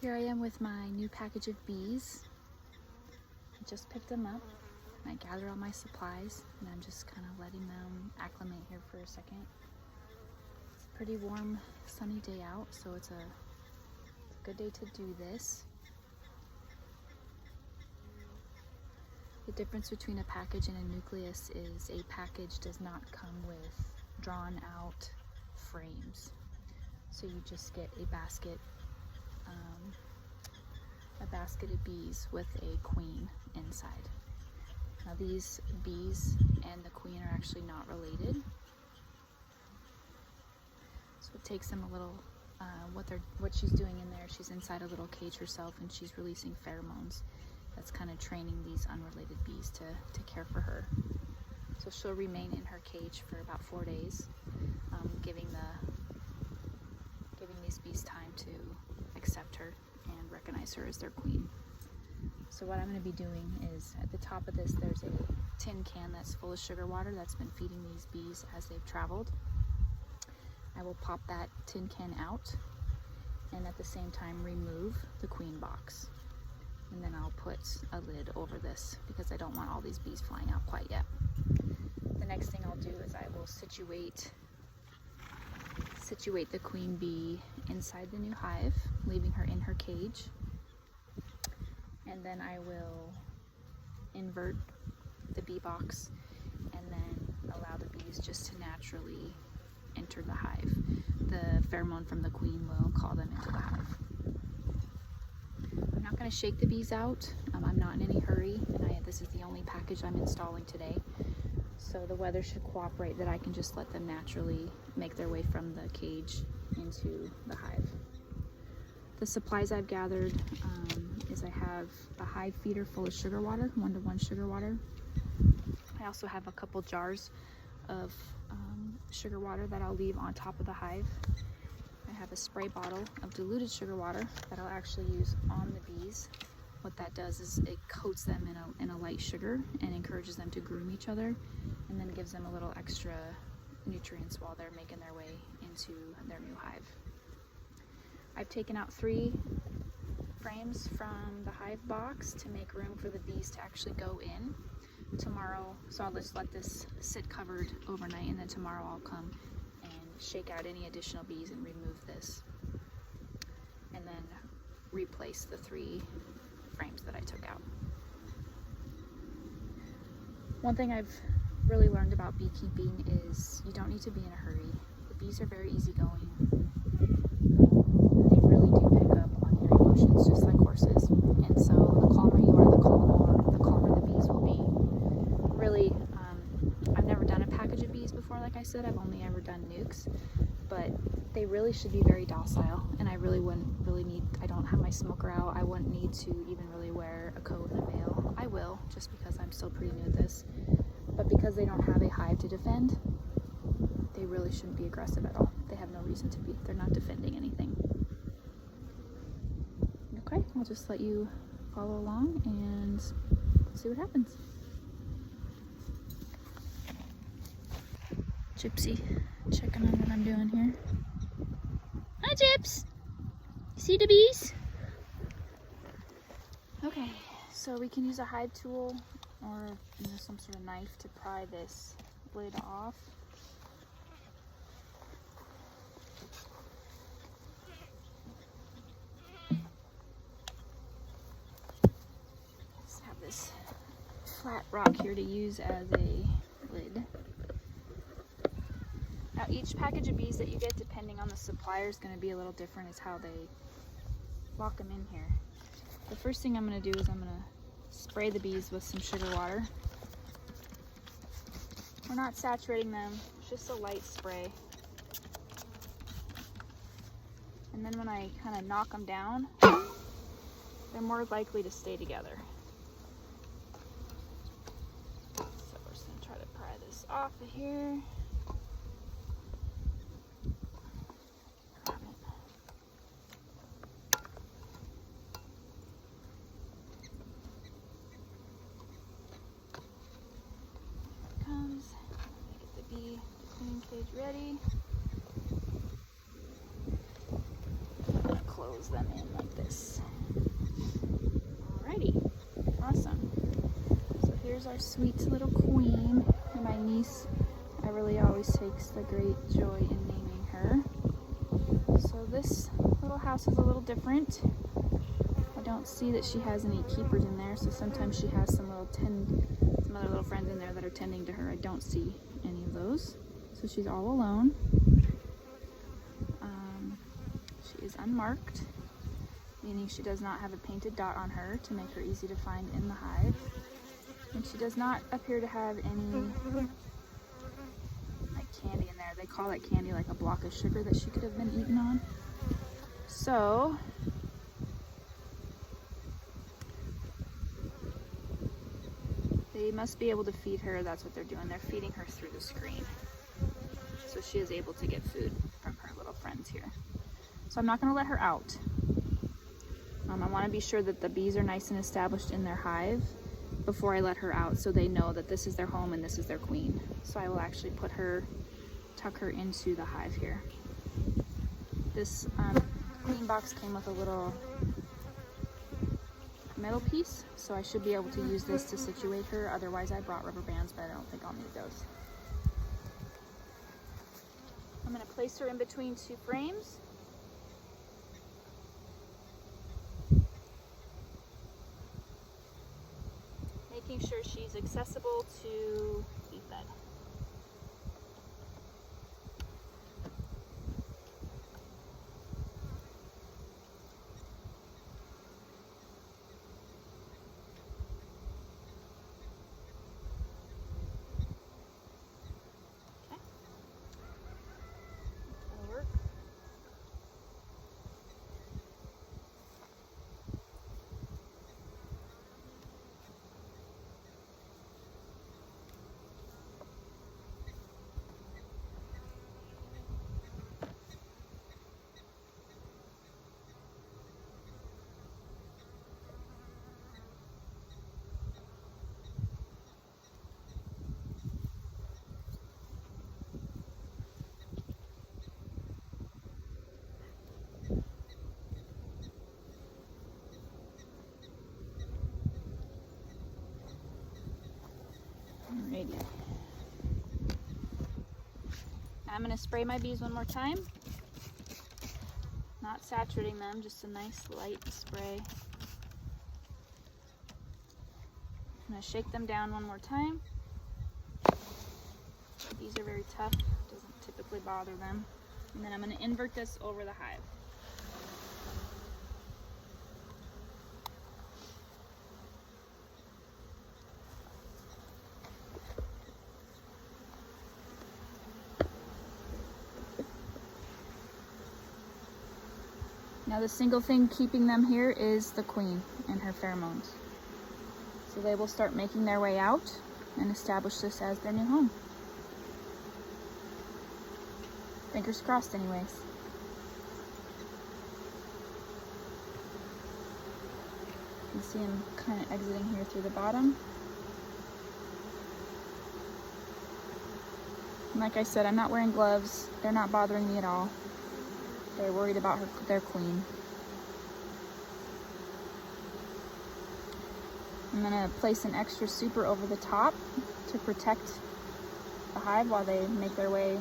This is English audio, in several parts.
Here I am with my new package of bees. I just picked them up and I gathered all my supplies and I'm just kind of letting them acclimate here for a second. It's a pretty warm, sunny day out, so it's a good day to do this. The difference between a package and a nucleus is a package does not come with drawn out frames. So you just get a basket of bees with a queen inside. Now these bees and the queen are actually not related. So it takes them a little, what she's doing in there, she's inside a little cage herself and she's releasing pheromones. That's kind of training these unrelated bees to care for her. So she'll remain in her cage for about 4 days, giving these bees time to accept her and recognize her as their queen. So what I'm going to be doing is, at the top of this there's a tin can that's full of sugar water that's been feeding these bees as they've traveled. I will pop that tin can out and at the same time remove the queen box. And then I'll put a lid over this because I don't want all these bees flying out quite yet. The next thing I'll do is I will situate the queen bee inside the new hive, leaving her in her cage. And then I will invert the bee box and then allow the bees just to naturally enter the hive. The pheromone from the queen will call them into the hive. I'm not going to shake the bees out. I'm not in any hurry, and this is the only package I'm installing today. So the weather should cooperate that I can just let them naturally make their way from the cage into the hive. The supplies I've gathered is I have a hive feeder full of sugar water, 1-to-1 sugar water. I also have a couple jars of sugar water that I'll leave on top of the hive. I have a spray bottle of diluted sugar water that I'll actually use on the bees. What that does is it coats them in a light sugar and encourages them to groom each other, and then gives them a little extra nutrients while they're making their way into their new hive. I've taken out 3 frames from the hive box to make room for the bees to actually go in tomorrow. So I'll just let this sit covered overnight, and then tomorrow I'll come and shake out any additional bees and remove this, and then replace the 3 frames that I took out. One thing I've really learned about beekeeping is you don't need to be in a hurry. The bees are very easygoing. They really do pick up on your emotions just like horses. And so the calmer you are, the calmer the bees will be. Really, I've never done a package of bees before, like I said. I've only ever done nukes. But they really should be very docile, and I don't have my smoker out. I wouldn't need to even really wear a coat and a veil. I will, just because I'm still pretty new at this. But because they don't have a hive to defend, they really shouldn't be aggressive at all. They have no reason to be. They're not defending anything. Okay, I'll just let you follow along and see what happens. Gypsy, checking on what I'm doing here. Hi, Gyps! You see the bees? Okay, so we can use a hive tool or some sort of knife to pry this lid off. Just have this flat rock here to use as a lid. Now each package of bees that you get, depending on the supplier, is going to be a little different as how they lock them in here. The first thing I'm going to do is I'm going to spray the bees with some sugar water. We're not saturating them, it's just a light spray. And then when I kind of knock them down, they're more likely to stay together. So we're just going to try to pry this off of here. Cage ready. Close them in like this. Alrighty, awesome. So here's our sweet little queen, and my niece Everly always takes the great joy in naming her. So this little house is a little different. I don't see that she has any keepers in there, so sometimes she has some other little friends in there that are tending to her. I don't see any of those. So she's all alone. She is unmarked, meaning she does not have a painted dot on her to make her easy to find in the hive. And she does not appear to have any like candy in there. They call that candy like a block of sugar that she could have been eaten on. So they must be able to feed her. That's what they're doing. They're feeding her through the screen. So she is able to get food from her little friends here. So I'm not going to let her out. I want to be sure that the bees are nice and established in their hive before I let her out, so they know that this is their home and this is their queen. So I will actually tuck her into the hive here. This queen box came with a little metal piece, so I should be able to use this to situate her. Otherwise I brought rubber bands, but I don't think I'll need those. I'm going to place her in between two frames. Making sure she's accessible to be fed. Okay. That'll work. Alrighty. I'm going to spray my bees one more time. Not saturating them, just a nice light spray. I'm going to shake them down one more time. Bees are very tough, doesn't typically bother them. And then I'm going to invert this over the hive. Now the single thing keeping them here is the queen and her pheromones. So they will start making their way out and establish this as their new home. Fingers crossed anyways. You can see them kind of exiting here through the bottom. And like I said, I'm not wearing gloves. They're not bothering me at all. They're worried about their queen. I'm gonna place an extra super over the top to protect the hive while they make their way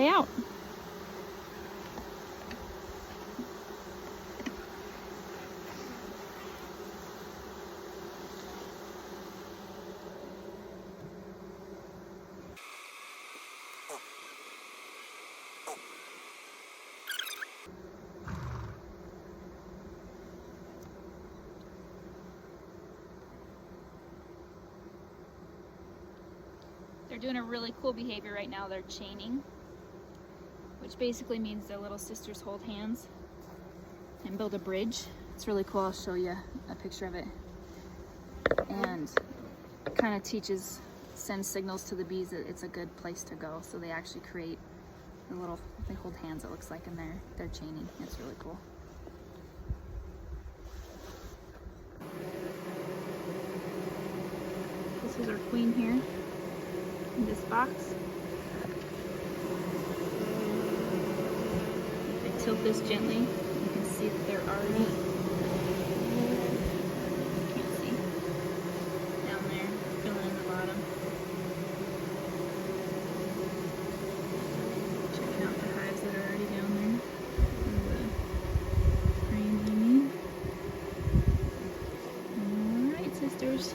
out. They're doing a really cool behavior right now. They're chaining, which basically means their little sisters hold hands and build a bridge. It's really cool. I'll show you a picture of it. And it kind of sends signals to the bees that it's a good place to go. So they actually create they hold hands, it looks like, and they're chaining. It's really cool. This is our queen here in this box. If I tilt this gently, you can see that they're already, can't see, down there, filling in the bottom. Checking out the hives that are already down there. The frames, I mean. Alright, sisters.